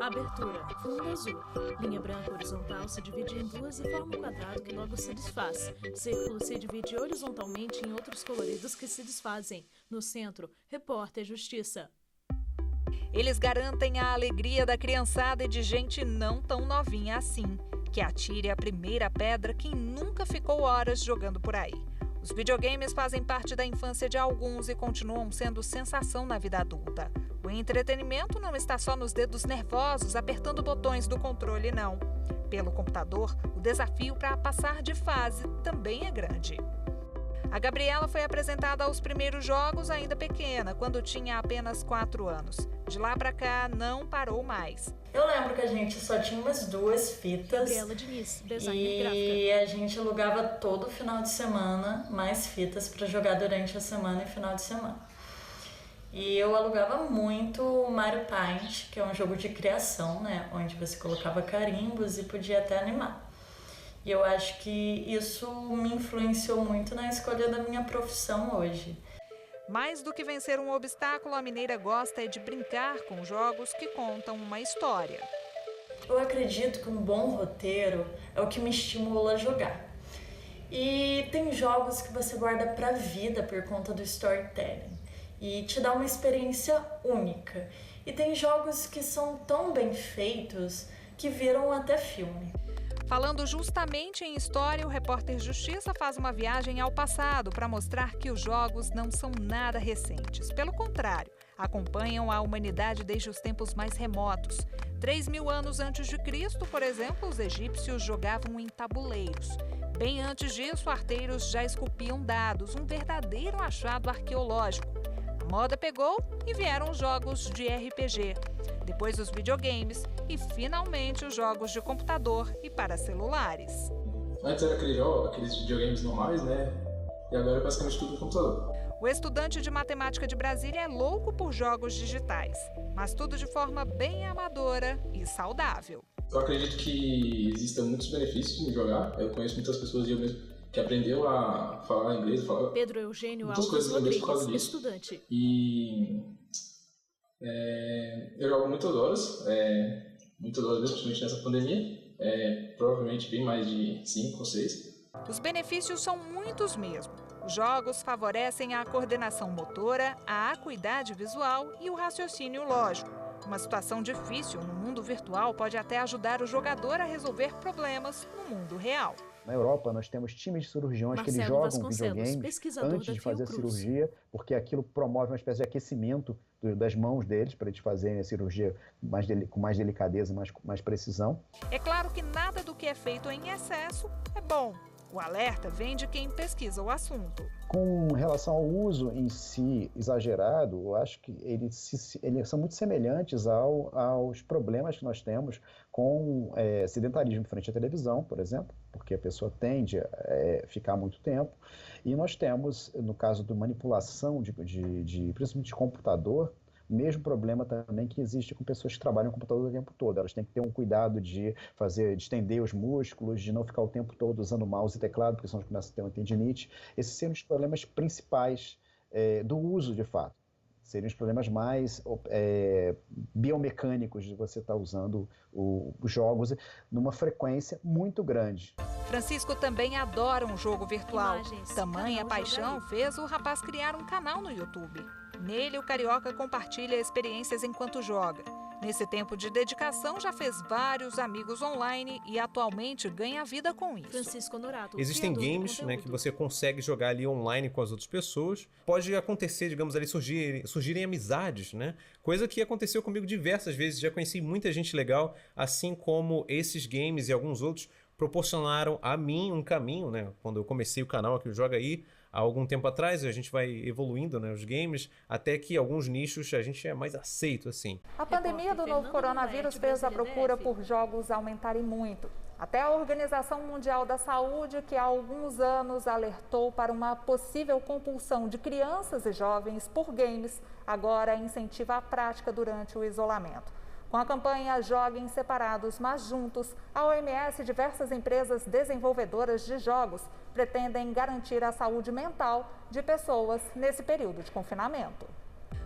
Abertura, fundo azul. Linha branca horizontal se divide em duas e forma um quadrado que logo se desfaz. Círculo se divide horizontalmente em outros coloridos que se desfazem. No centro, repórter Justiça. Eles garantem a alegria da criançada e de gente não tão novinha assim. Que atire a primeira pedra quem nunca ficou horas jogando por aí. Os videogames fazem parte da infância de alguns e continuam sendo sensação na vida adulta. O entretenimento não está só nos dedos nervosos apertando botões do controle, não. Pelo computador, o desafio para passar de fase também é grande. A Gabriela foi apresentada aos primeiros jogos ainda pequena, quando tinha apenas 4 anos. De lá para cá, não parou mais. Eu lembro que a gente só tinha umas 2 fitas. Gabriela Diniz, designer gráfica. E a gente alugava todo final de semana mais fitas para jogar durante a semana e final de semana. E eu alugava muito o Mario Paint, que é um jogo de criação, né? Onde você colocava carimbos e podia até animar. E eu acho que isso me influenciou muito na escolha da minha profissão hoje. Mais do que vencer um obstáculo, a mineira gosta de brincar com jogos que contam uma história. Eu acredito que um bom roteiro é o que me estimula a jogar. E tem jogos que você guarda para a vida por conta do storytelling e te dá uma experiência única. E tem jogos que são tão bem feitos que viram até filme. Falando justamente em história, o repórter Justiça faz uma viagem ao passado para mostrar que os jogos não são nada recentes. Pelo contrário, acompanham a humanidade desde os tempos mais remotos. 3.000 anos antes de Cristo, por exemplo, os egípcios jogavam em tabuleiros. Bem antes disso, arteiros já esculpiam dados, um verdadeiro achado arqueológico. A moda pegou e vieram os jogos de RPG. Depois os videogames e, finalmente, os jogos de computador e para celulares. Antes era aqueles videogames normais, né? E agora é basicamente tudo no computador. O estudante de matemática de Brasília é louco por jogos digitais, mas tudo de forma bem amadora e saudável. Eu acredito que existam muitos benefícios em jogar. Eu conheço muitas pessoas eu mesmo que aprendeu a falar inglês, Pedro Eugênio muitas Alves coisas em inglês por causa Rodrigues, disso. estudante. E eu jogo muitas horas mesmo, principalmente nessa pandemia. Provavelmente bem mais de 5 ou 6. Os benefícios são muitos mesmo. Os jogos favorecem a coordenação motora, a acuidade visual e o raciocínio lógico. Uma situação difícil no mundo virtual pode até ajudar o jogador a resolver problemas no mundo real. Na Europa, nós temos times de cirurgiões que eles jogam videogames antes de fazer a cirurgia, porque aquilo promove uma espécie de aquecimento das mãos deles, para eles fazerem a cirurgia com mais delicadeza, mais precisão. É claro que nada do que é feito em excesso é bom. O alerta vem de quem pesquisa o assunto. Com relação ao uso em si exagerado, eu acho que eles são muito semelhantes aos problemas que nós temos com sedentarismo frente à televisão, por exemplo, porque a pessoa tende a ficar muito tempo. E nós temos, no caso de manipulação principalmente de computador, o mesmo problema também que existe com pessoas que trabalham no computador o tempo todo. Elas têm que ter um cuidado de estender os músculos, de não ficar o tempo todo usando mouse e teclado, porque senão elas começam a ter uma tendinite. Esses seriam os problemas principais do uso, de fato. Seriam os problemas mais biomecânicos de você estar usando os jogos numa frequência muito grande. Francisco também adora um jogo virtual. Tamanha paixão fez o rapaz criar um canal no YouTube. Nele, o carioca compartilha experiências enquanto joga. Nesse tempo de dedicação, já fez vários amigos online e atualmente ganha vida com isso. Francisco Norato. Existem games, né, que você consegue jogar ali online com as outras pessoas. Pode acontecer, digamos ali, surgirem amizades, né? Coisa que aconteceu comigo diversas vezes. Já conheci muita gente legal, assim como esses games e alguns outros proporcionaram a mim um caminho, né? Quando eu comecei o canal aqui, o Joga Aí, há algum tempo atrás, a gente vai evoluindo, né, os games, até que alguns nichos a gente é mais aceito, assim. A pandemia do novo coronavírus fez a procura por jogos aumentarem muito. Até a Organização Mundial da Saúde, que há alguns anos alertou para uma possível compulsão de crianças e jovens por games, agora incentiva a prática durante o isolamento. Com a campanha Joguem Separados, mas Juntos, a OMS e diversas empresas desenvolvedoras de jogos pretendem garantir a saúde mental de pessoas nesse período de confinamento.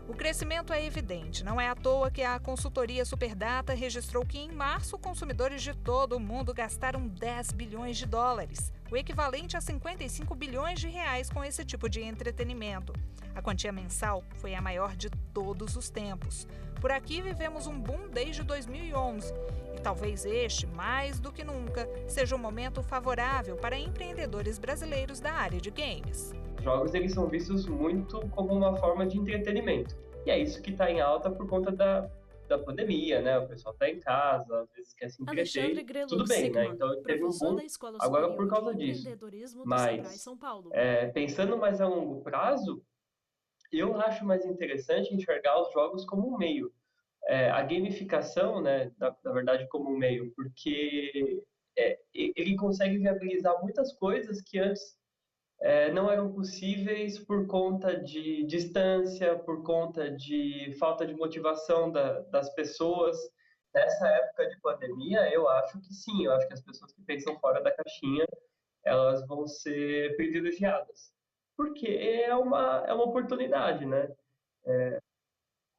O crescimento é evidente, não é à toa que a consultoria Superdata registrou que em março consumidores de todo o mundo gastaram 10 bilhões de dólares, o equivalente a 55 bilhões de reais com esse tipo de entretenimento. A quantia mensal foi a maior de todos os tempos. Por aqui vivemos um boom desde 2011 e talvez este, mais do que nunca, seja um momento favorável para empreendedores brasileiros da área de games. Jogos eles são vistos muito como uma forma de entretenimento. E é isso que está em alta por conta da pandemia, né? O pessoal está em casa, às vezes quer se entreter. Tudo bem, né? Então teve um boom agora por causa disso. Mas, pensando mais a longo prazo, eu acho mais interessante enxergar os jogos como um meio. A gamificação, né, na verdade, como um meio, porque ele consegue viabilizar muitas coisas que antes não eram possíveis por conta de distância, por conta de falta de motivação das pessoas. Nessa época de pandemia, eu acho que sim, eu acho que as pessoas que pensam fora da caixinha, elas vão ser privilegiadas. Porque é uma oportunidade, né?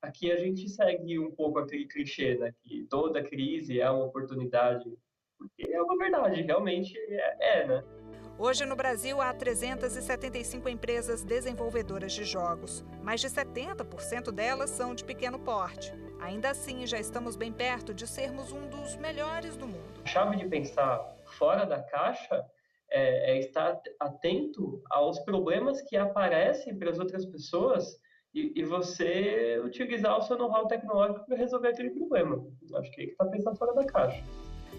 Aqui a gente segue um pouco aquele clichê, né? Que toda crise é uma oportunidade, porque é uma verdade, realmente né? Hoje no Brasil há 375 empresas desenvolvedoras de jogos. Mais de 70% delas são de pequeno porte. Ainda assim, já estamos bem perto de sermos um dos melhores do mundo. A chave de pensar fora da caixa é estar atento aos problemas que aparecem para as outras pessoas e você utilizar o seu know-how tecnológico para resolver aquele problema. Acho que é que está pensando fora da caixa.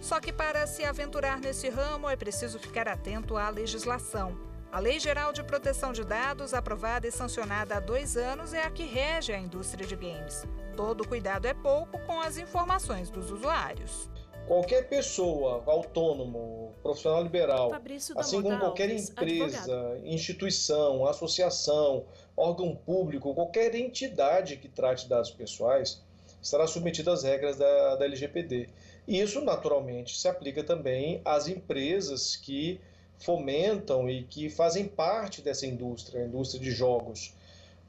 Só que para se aventurar nesse ramo é preciso ficar atento à legislação. A Lei Geral de Proteção de Dados, aprovada e sancionada há 2 anos, é a que rege a indústria de games. Todo cuidado é pouco com as informações dos usuários. Qualquer pessoa, autônomo, profissional liberal, assim como qualquer empresa, instituição, associação, órgão público, qualquer entidade que trate dados pessoais, estará submetida às regras da LGPD. E isso, naturalmente, se aplica também às empresas que fomentam e que fazem parte dessa indústria, a indústria de jogos.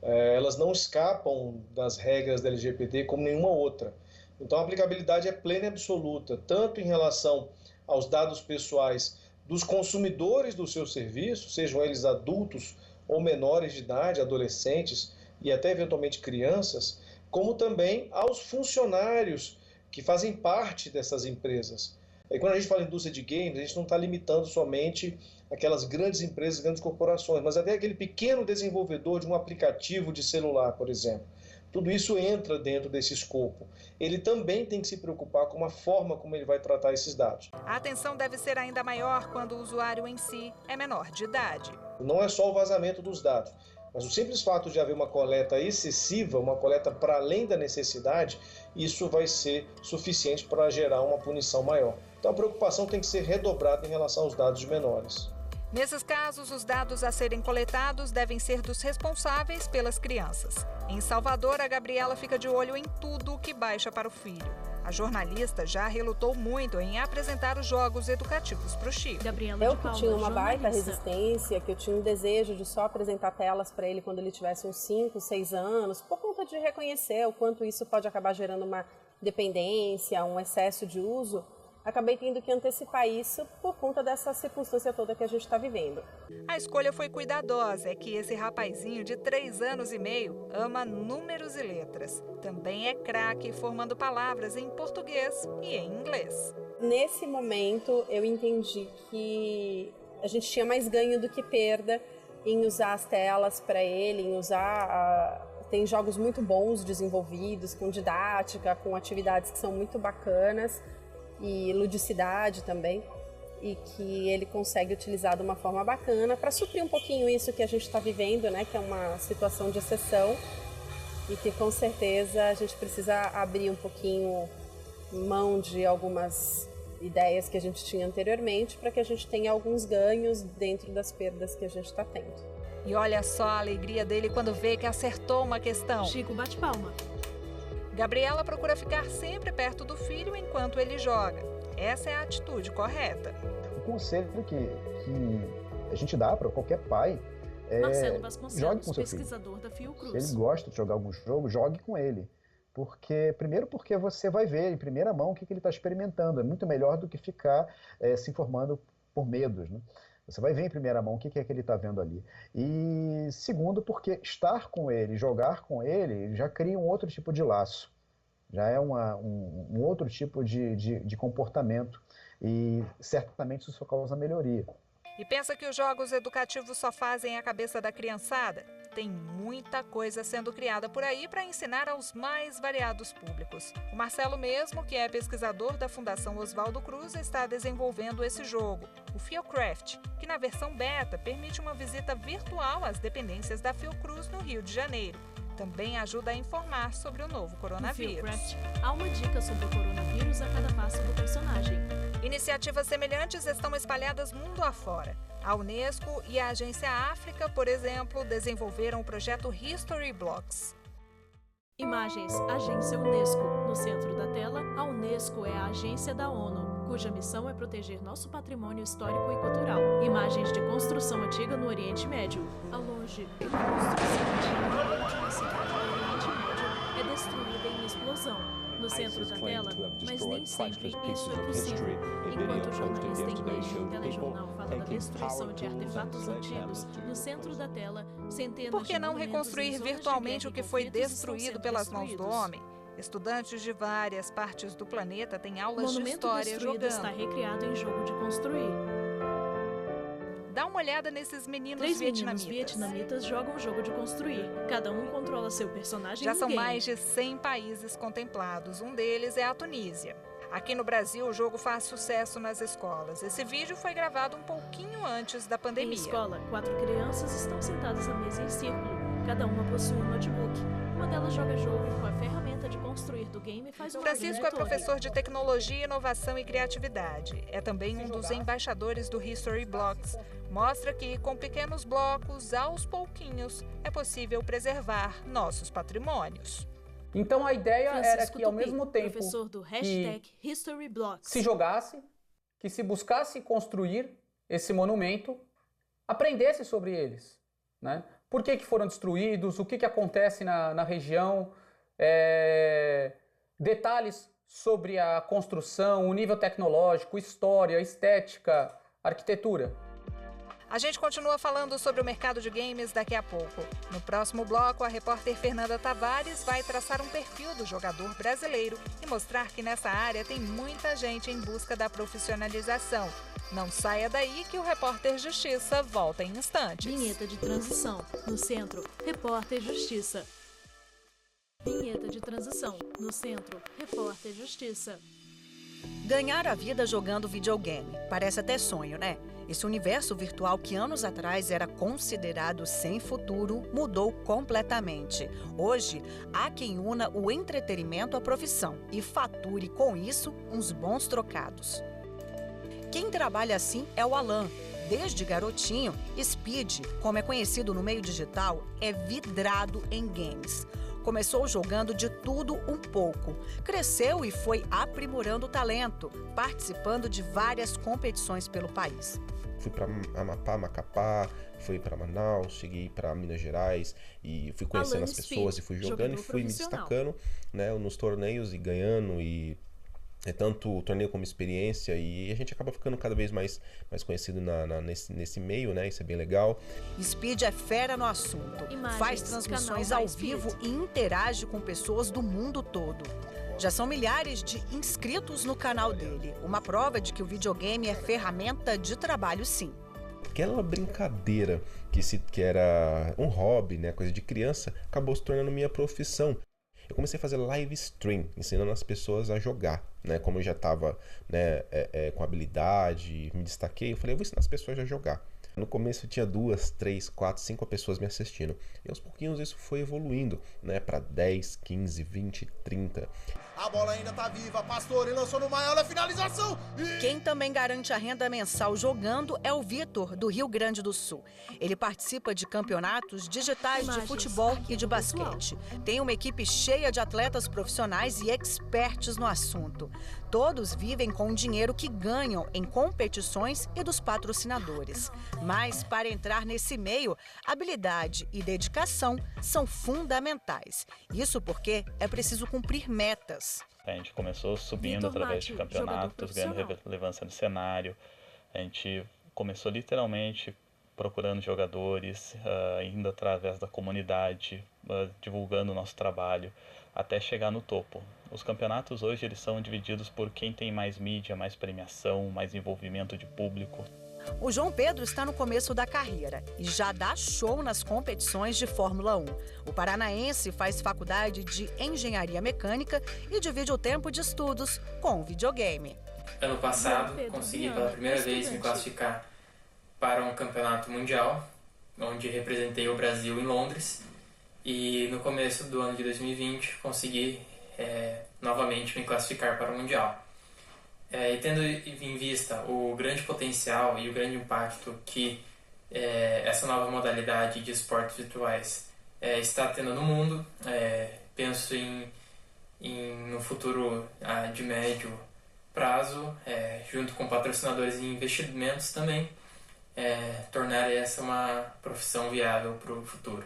Elas não escapam das regras da LGPD como nenhuma outra. Então, a aplicabilidade é plena e absoluta, tanto em relação aos dados pessoais dos consumidores do seu serviço, sejam eles adultos ou menores de idade, adolescentes e até eventualmente crianças, como também aos funcionários que fazem parte dessas empresas. E quando a gente fala em indústria de games, a gente não está limitando somente aquelas grandes empresas, grandes corporações, mas até aquele pequeno desenvolvedor de um aplicativo de celular, por exemplo. Tudo isso entra dentro desse escopo. Ele também tem que se preocupar com a forma como ele vai tratar esses dados. A atenção deve ser ainda maior quando o usuário em si é menor de idade. Não é só o vazamento dos dados, mas o simples fato de haver uma coleta excessiva, uma coleta para além da necessidade, isso vai ser suficiente para gerar uma punição maior. Então a preocupação tem que ser redobrada em relação aos dados menores. Nesses casos, os dados a serem coletados devem ser dos responsáveis pelas crianças. Em Salvador, a Gabriela fica de olho em tudo o que baixa para o filho. A jornalista já relutou muito em apresentar os jogos educativos para o Chico. Eu que tinha uma baita resistência, que eu tinha um desejo de só apresentar telas para ele quando ele tivesse uns 5, 6 anos, por conta de reconhecer o quanto isso pode acabar gerando uma dependência, um excesso de uso, acabei tendo que antecipar isso por conta dessa circunstância toda que a gente está vivendo. A escolha foi cuidadosa, é que esse rapazinho de 3 anos e meio ama números e letras. Também é craque formando palavras em português e em inglês. Nesse momento eu entendi que a gente tinha mais ganho do que perda em usar as telas para ele, em usar... Tem jogos muito bons desenvolvidos, com didática, com atividades que são muito bacanas, e ludicidade também, e que ele consegue utilizar de uma forma bacana para suprir um pouquinho isso que a gente está vivendo, né, que é uma situação de exceção e que com certeza a gente precisa abrir um pouquinho mão de algumas ideias que a gente tinha anteriormente para que a gente tenha alguns ganhos dentro das perdas que a gente está tendo. E olha só a alegria dele quando vê que acertou uma questão. Chico bate palma. Gabriela procura ficar sempre perto do filho enquanto ele joga. Essa é a atitude correta. O conselho que a gente dá para qualquer pai Marcelo Vasconcelos, pesquisador da Fiocruz. Se ele gosta de jogar algum jogo, jogue com ele. Primeiro porque você vai ver em primeira mão o que ele está experimentando. É muito melhor do que ficar se informando por medos, né? Você vai ver em primeira mão o que é que ele está vendo ali. E segundo, porque estar com ele, jogar com ele, já cria um outro tipo de laço. Já é um outro tipo de comportamento. E certamente isso causa melhoria. E pensa que os jogos educativos só fazem a cabeça da criançada? Tem muita coisa sendo criada por aí para ensinar aos mais variados públicos. O Marcelo mesmo, que é pesquisador da Fundação Oswaldo Cruz, está desenvolvendo esse jogo, o Fiocraft, que na versão beta permite uma visita virtual às dependências da Fiocruz no Rio de Janeiro. Também ajuda a informar sobre o novo coronavírus. No Fiocraft, há uma dica sobre o coronavírus a cada passo do personagem. Iniciativas semelhantes estão espalhadas mundo afora. A Unesco e a Agência África, por exemplo, desenvolveram o projeto History Blocks. Imagens, Agência Unesco. No centro da tela, a Unesco é a agência da ONU, cuja missão é proteger nosso patrimônio histórico e cultural. Imagens de construção antiga no Oriente Médio. Ao longe, uma construção antiga de uma cidade do Oriente Médio é destruída em explosão. No centro da tela, mas nem sempre isso é possível. Enquanto o jornalista inglês de um telejornal fala da destruição de artefatos antigos, no centro da tela, centenas Por que não reconstruir virtualmente o que foi destruído pelas mãos do homem? Estudantes de várias partes do planeta têm aulas de história jogando. O monumento está recriado em jogo de construir. Dá uma olhada nesses meninos vietnamitas. 3 meninos vietnamitas jogam o jogo de construir. Cada um controla seu personagem. Já são mais de 100 países contemplados. Um deles é a Tunísia. Aqui no Brasil, o jogo faz sucesso nas escolas. Esse vídeo foi gravado um pouquinho antes da pandemia. Em escola, 4 crianças estão sentadas à mesa em círculo. Cada uma possui um notebook. Uma delas joga jogo com a ferramenta de construir do game e faz um Francisco é professor de tecnologia, inovação e criatividade. É também um dos embaixadores do History Blocks. Mostra que, com pequenos blocos, aos pouquinhos, é possível preservar nossos patrimônios. Então a ideia era que, ao mesmo tempo professor do #HistoryBlocks, se jogasse, que se buscasse construir esse monumento, aprendesse sobre eles, né? Por que foram destruídos, o que acontece na região, detalhes sobre a construção, o nível tecnológico, história, estética, arquitetura. A gente continua falando sobre o mercado de games daqui a pouco. No próximo bloco, a repórter Fernanda Tavares vai traçar um perfil do jogador brasileiro e mostrar que nessa área tem muita gente em busca da profissionalização. Não saia daí que o Repórter Justiça volta em instantes. Vinheta de transição. No centro, Repórter Justiça. Vinheta de transição. No centro, Repórter Justiça. Ganhar a vida jogando videogame. Parece até sonho, né? Esse universo virtual que anos atrás era considerado sem futuro mudou completamente. Hoje, há quem una o entretenimento à profissão e fature com isso uns bons trocados. Quem trabalha assim é o Alan. Desde garotinho, Speed, como é conhecido no meio digital, é vidrado em games. Começou jogando de tudo um pouco. Cresceu e foi aprimorando o talento, participando de várias competições pelo país. Fui para Amapá, Macapá, fui para Manaus, cheguei para Minas Gerais e fui conhecendo as pessoas e fui jogando e fui me destacando, né, nos torneios e ganhando e tanto o torneio como experiência, e a gente acaba ficando cada vez mais conhecido nesse meio, né? Isso é bem legal. Speed é fera no assunto, faz transmissões ao vivo e interage com pessoas do mundo todo. Já são milhares de inscritos no canal dele, uma prova de que o videogame é ferramenta de trabalho, sim. Aquela brincadeira que era um hobby, né, coisa de criança, acabou se tornando minha profissão. Eu comecei a fazer live stream, ensinando as pessoas a jogar, né? Como eu já estava, né, com habilidade, me destaquei, eu falei, eu vou ensinar as pessoas a jogar. No começo tinha 2, 3, 4, 5 pessoas me assistindo. E aos pouquinhos isso foi evoluindo, né, para 10, 15, 20, 30. A bola ainda tá viva, Pastore lançou no maior da finalização. Quem também garante a renda mensal jogando é o Vitor, do Rio Grande do Sul. Ele participa de campeonatos digitais de futebol e de basquete. Tem uma equipe cheia de atletas profissionais e experts no assunto. Todos vivem com o dinheiro que ganham em competições e dos patrocinadores. Mas para entrar nesse meio, habilidade e dedicação são fundamentais. Isso porque é preciso cumprir metas. A gente começou subindo através de campeonatos, ganhando relevância no cenário. A gente começou literalmente procurando jogadores, indo através da comunidade, divulgando o nosso trabalho, até chegar no topo. Os campeonatos hoje eles são divididos por quem tem mais mídia, mais premiação, mais envolvimento de público. O João Pedro está no começo da carreira e já dá show nas competições de Fórmula 1. O paranaense faz faculdade de Engenharia Mecânica e divide o tempo de estudos com o videogame. Ano passado, consegui pela primeira vez me classificar para um campeonato mundial, onde representei o Brasil em Londres. E no começo do ano de 2020, consegui novamente me classificar para o Mundial. E tendo em vista o grande potencial e o grande impacto que essa nova modalidade de esportes virtuais está tendo no mundo, penso no futuro de médio prazo, junto com patrocinadores e investimentos também, tornar essa uma profissão viável para o futuro.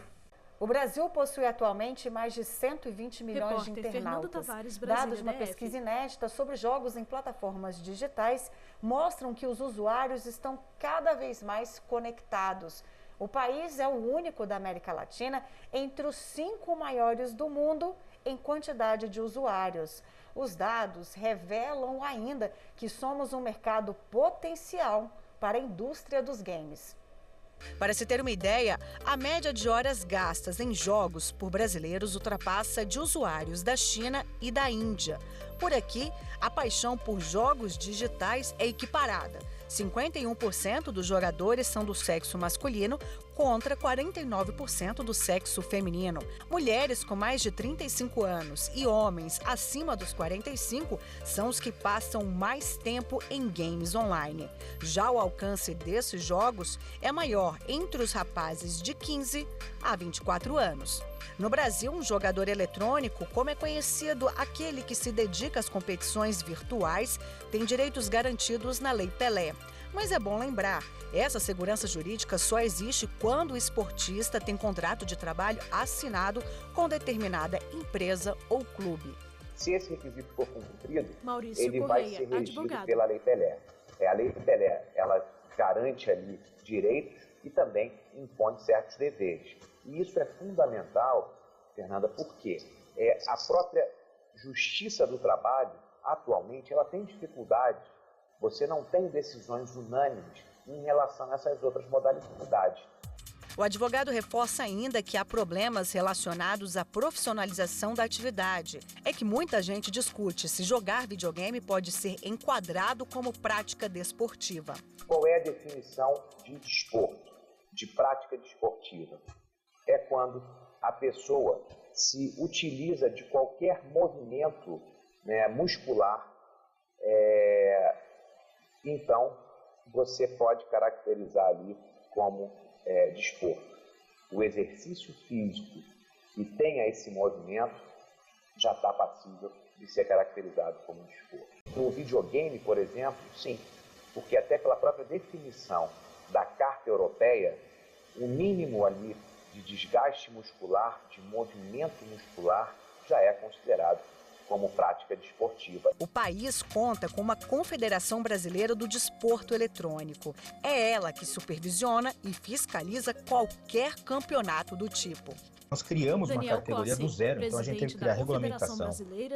O Brasil possui atualmente mais de 120 milhões de internautas. Dados de uma pesquisa inédita sobre jogos em plataformas digitais mostram que os usuários estão cada vez mais conectados. O país é o único da América Latina entre os 5 maiores do mundo em quantidade de usuários. Os dados revelam ainda que somos um mercado potencial para a indústria dos games. Para se ter uma ideia, a média de horas gastas em jogos por brasileiros ultrapassa de usuários da China e da Índia. Por aqui, a paixão por jogos digitais é equiparada. 51% dos jogadores são do sexo masculino contra 49% do sexo feminino. Mulheres com mais de 35 anos e homens acima dos 45 são os que passam mais tempo em games online. Já o alcance desses jogos é maior entre os rapazes de 15 a 24 anos. No Brasil, um jogador eletrônico, como é conhecido aquele que se dedica às competições virtuais, tem direitos garantidos na Lei Pelé. Mas é bom lembrar, essa segurança jurídica só existe quando o esportista tem contrato de trabalho assinado com determinada empresa ou clube. Se esse requisito for cumprido, Maurício ele Correia, vai ser regido advogado. pela Lei Pelé. A Lei Pelé, ela garante ali direitos e também impõe certos deveres. E isso é fundamental, Fernanda, porque a própria Justiça do Trabalho, atualmente, ela tem dificuldades. Você não tem decisões unânimes em relação a essas outras modalidades. O advogado reforça ainda que há problemas relacionados à profissionalização da atividade. É que muita gente discute se jogar videogame pode ser enquadrado como prática desportiva. Qual é a definição de desporto, de prática desportiva? É quando a pessoa se utiliza de qualquer movimento muscular, então você pode caracterizar ali como desporto. O exercício físico que tenha esse movimento já está passível de ser caracterizado como desporto. No videogame, por exemplo, sim, porque até pela própria definição da Carta Europeia, o mínimo ali de desgaste muscular, de movimento muscular, já é considerado como prática desportiva. O país conta com uma Confederação Brasileira do Desporto Eletrônico. É ela que supervisiona e fiscaliza qualquer campeonato do tipo. Nós criamos uma categoria do zero, então a gente teve que criar regulamentação,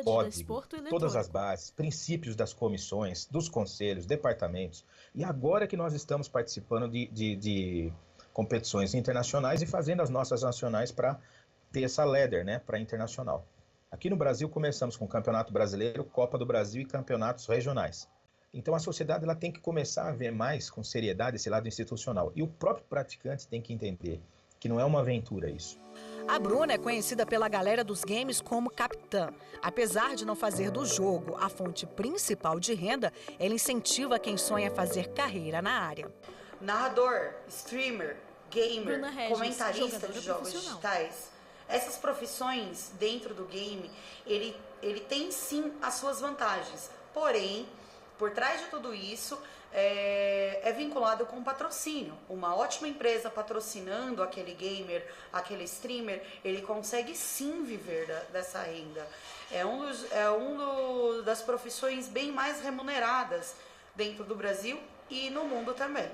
código, todas as bases, princípios das comissões, dos conselhos, departamentos. E agora que nós estamos participando de competições internacionais e fazendo as nossas nacionais para ter essa ladder, para internacional. Aqui no Brasil começamos com o Campeonato Brasileiro, Copa do Brasil e campeonatos regionais. Então a sociedade ela tem que começar a ver mais com seriedade esse lado institucional. E o próprio praticante tem que entender que não é uma aventura isso. A Bruna é conhecida pela galera dos games como capitã. Apesar de não fazer do jogo a fonte principal de renda, ela incentiva quem sonha fazer carreira na área. Narrador, streamer, gamer, Regis, comentarista de jogos digitais. Essas profissões dentro do game, ele tem sim as suas vantagens. Porém, Por trás de tudo isso é vinculado com patrocínio. Uma ótima empresa patrocinando aquele gamer, aquele streamer, ele consegue sim viver dessa renda. É uma das profissões bem mais remuneradas dentro do Brasil e no mundo também.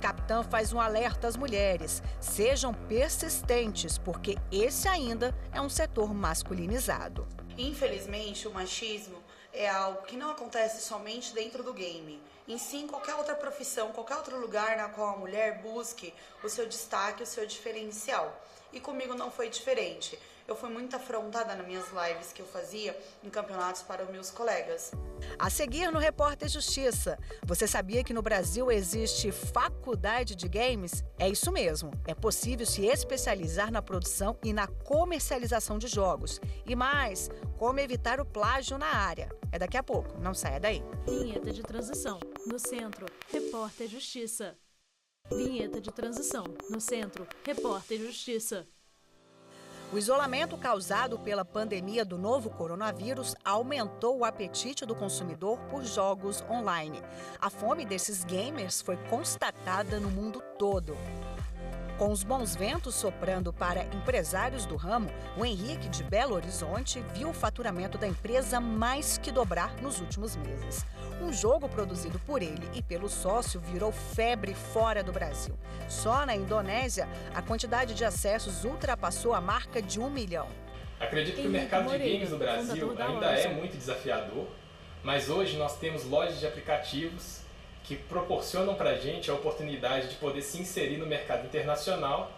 Capitã faz um alerta às mulheres: sejam persistentes, porque esse ainda é um setor masculinizado. Infelizmente, o machismo é algo que não acontece somente dentro do game. Em sim, qualquer outra profissão, qualquer outro lugar na qual a mulher busque o seu destaque, o seu diferencial. E comigo não foi diferente. Eu fui muito afrontada nas minhas lives que eu fazia em campeonatos para os meus colegas. A seguir no Repórter Justiça, você sabia que no Brasil existe faculdade de games? É isso mesmo, é possível se especializar na produção e na comercialização de jogos. E mais, como evitar o plágio na área. É daqui a pouco, não saia daí. Vinheta de transição. No centro, Repórter Justiça. Vinheta de transição. No centro, Repórter Justiça. O isolamento causado pela pandemia do novo coronavírus aumentou o apetite do consumidor por jogos online. A fome desses gamers foi constatada no mundo todo. Com os bons ventos soprando para empresários do ramo, o Henrique, de Belo Horizonte, viu o faturamento da empresa mais que dobrar nos últimos meses. Um jogo produzido por ele e pelo sócio virou febre fora do Brasil. Só na Indonésia, a quantidade de acessos ultrapassou a marca de 1 milhão. Acredito que o mercado de games no Brasil ainda é muito desafiador, mas hoje nós temos lojas de aplicativos que proporcionam para a gente a oportunidade de poder se inserir no mercado internacional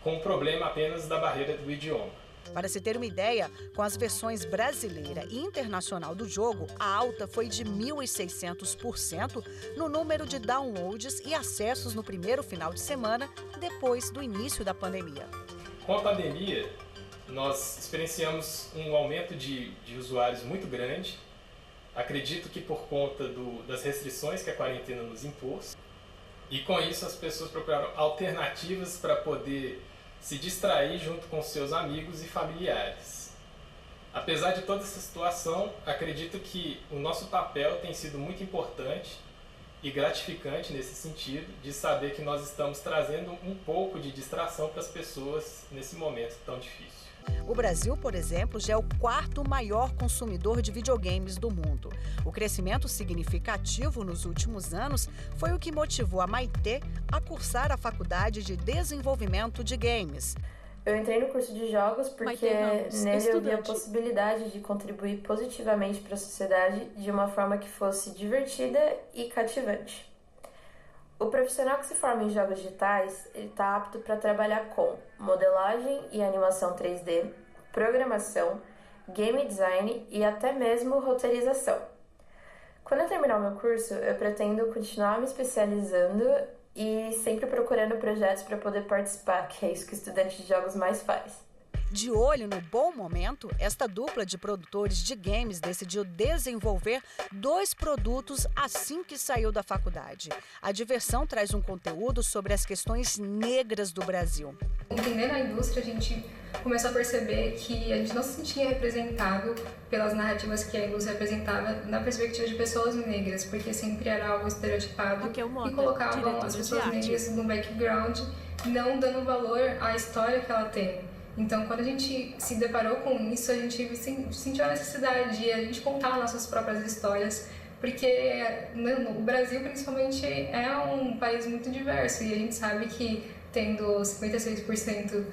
com o problema apenas da barreira do idioma. Para se ter uma ideia, com as versões brasileira e internacional do jogo, a alta foi de 1.600% no número de downloads e acessos no primeiro final de semana depois do início da pandemia. Com a pandemia, nós experienciamos um aumento de usuários muito grande. Acredito que por conta das restrições que a quarentena nos impôs. E com isso as pessoas procuraram alternativas para poder se distrair junto com seus amigos e familiares. Apesar de toda essa situação, acredito que o nosso papel tem sido muito importante e gratificante nesse sentido, de saber que nós estamos trazendo um pouco de distração para as pessoas nesse momento tão difícil. O Brasil, por exemplo, já é o 4º maior consumidor de videogames do mundo. O crescimento significativo nos últimos anos foi o que motivou a Maitê a cursar a Faculdade de Desenvolvimento de Games. Eu entrei no curso de jogos porque nele eu vi a possibilidade de contribuir positivamente para a sociedade de uma forma que fosse divertida e cativante. O profissional que se forma em jogos digitais, ele está apto para trabalhar com modelagem e animação 3D, programação, game design e até mesmo roteirização. Quando eu terminar o meu curso, eu pretendo continuar me especializando e sempre procurando projetos para poder participar, que é isso que o estudante de jogos mais faz. De olho no bom momento, esta dupla de produtores de games decidiu desenvolver 2 produtos assim que saiu da faculdade. A Diversão traz um conteúdo sobre as questões negras do Brasil. Entendendo a indústria, a gente começou a perceber que a gente não se sentia representado pelas narrativas que a indústria apresentava na perspectiva de pessoas negras, porque sempre era algo estereotipado e colocavam as pessoas negras no background, não dando valor à história que ela tem. Então, quando a gente se deparou com isso, a gente sentiu a necessidade de a gente contar nossas próprias histórias, porque o Brasil, principalmente, é um país muito diverso e a gente sabe que, tendo 56%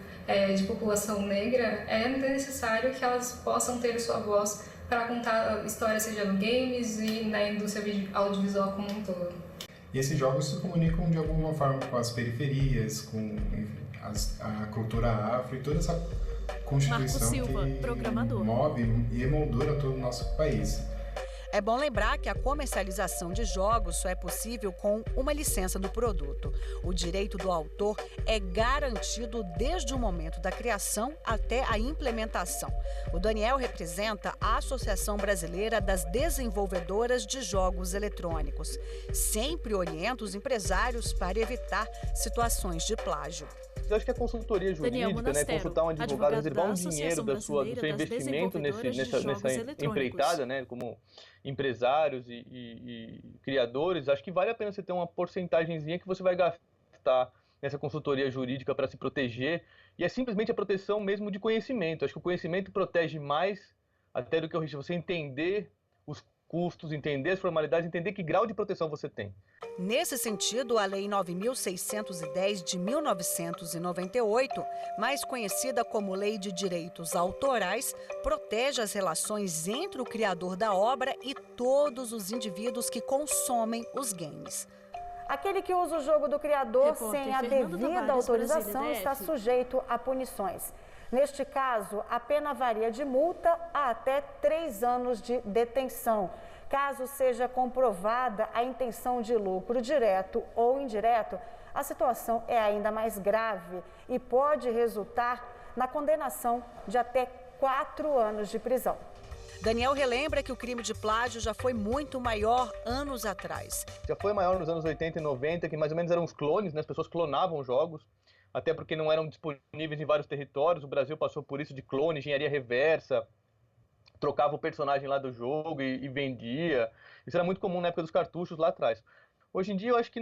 de população negra, é necessário que elas possam ter sua voz para contar histórias, seja no games e na indústria audiovisual como um todo. E esses jogos se comunicam de alguma forma com as periferias, com a cultura afro e toda essa constituição que move e emoldura todo o nosso país. É bom lembrar que a comercialização de jogos só é possível com uma licença do produto. O direito do autor é garantido desde o momento da criação até a implementação. O Daniel representa a Associação Brasileira das Desenvolvedoras de Jogos Eletrônicos. Sempre orienta os empresários para evitar situações de plágio. Eu acho que a consultoria jurídica, né, consultar um advogado, reservar um dinheiro do seu investimento nessa empreitada, né, como empresários e criadores, acho que vale a pena você ter uma porcentagemzinha que você vai gastar nessa consultoria jurídica para se proteger, e é simplesmente a proteção mesmo de conhecimento. Acho que o conhecimento protege mais até do que o risco. Você entender os custos, entender as formalidades, entender que grau de proteção você tem. Nesse sentido, a Lei 9.610 de 1998, mais conhecida como Lei de Direitos Autorais, protege as relações entre o criador da obra e todos os indivíduos que consomem os games. Aquele que usa o jogo do criador sem a devida autorização está sujeito a punições. Neste caso, a pena varia de multa a até 3 anos de detenção. Caso seja comprovada a intenção de lucro direto ou indireto, a situação é ainda mais grave e pode resultar na condenação de até 4 anos de prisão. Daniel relembra que o crime de plágio já foi muito maior anos atrás. Já foi maior nos anos 80 e 90, que mais ou menos eram os clones, né? As pessoas clonavam jogos, até porque não eram disponíveis em vários territórios. O Brasil passou por isso de clone, engenharia reversa, trocava o personagem lá do jogo e vendia. Isso era muito comum na época dos cartuchos lá atrás. Hoje em dia eu acho que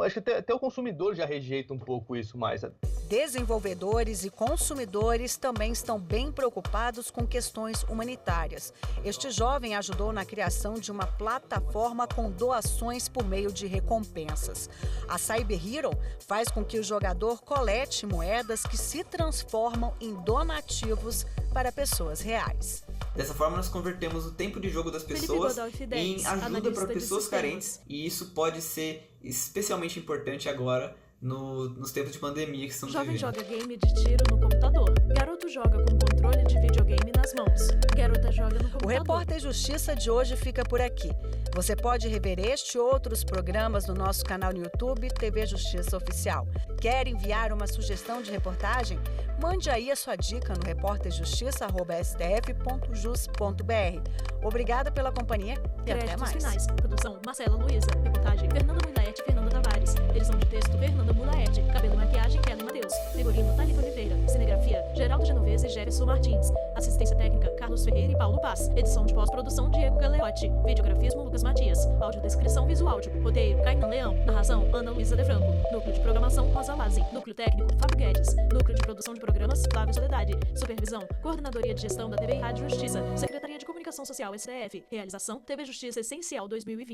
acho que até o consumidor já rejeita um pouco isso mais. Desenvolvedores e consumidores também estão bem preocupados com questões humanitárias. Este jovem ajudou na criação de uma plataforma com doações por meio de recompensas. A Cyber Hero faz com que o jogador colete moedas que se transformam em donativos para pessoas reais. Dessa forma, nós convertemos o tempo de jogo das pessoas em ajuda para pessoas carentes, e isso pode ser especialmente importante agora nos tempos de pandemia que estamos vivendo. Jovem joga game de tiro no computador. Garoto joga com controle de videogame nas mãos. Garota joga no computador. O Repórter Justiça de hoje fica por aqui. Você pode rever este e outros programas no nosso canal no YouTube, TV Justiça Oficial. Quer enviar uma sugestão de reportagem? Mande aí a sua dica no repórterjustiça@stf.jus.br. Obrigada pela companhia e até mais. Finais. Produção Marcela Luiza. Reportagem Fernanda Mulaete e Fernanda Tavares. Edição de texto Fernanda Mulaete. Cabelo e maquiagem Kelly Matheus. Figurino Thalita Oliveira. Cinegrafia Geraldo Genovese e Gerson Martins. Assistência técnica Carlos Ferreira e Paulo Paz. Edição de pós-produção Diego Galeotti. Videografismo Lucas Matias. Audiodescrição Visual. Roteiro Caio Leão. Narração Ana Luísa De Franco. Núcleo de programação Rosa Lazzi. Núcleo técnico Fábio Guedes. Núcleo de produção de programas Flávio Soledade. Supervisão Coordenadoria de Gestão da TV e Rádio Justiça. Secretaria de Comunicação Social STF. Realização TV Justiça Essencial 2020.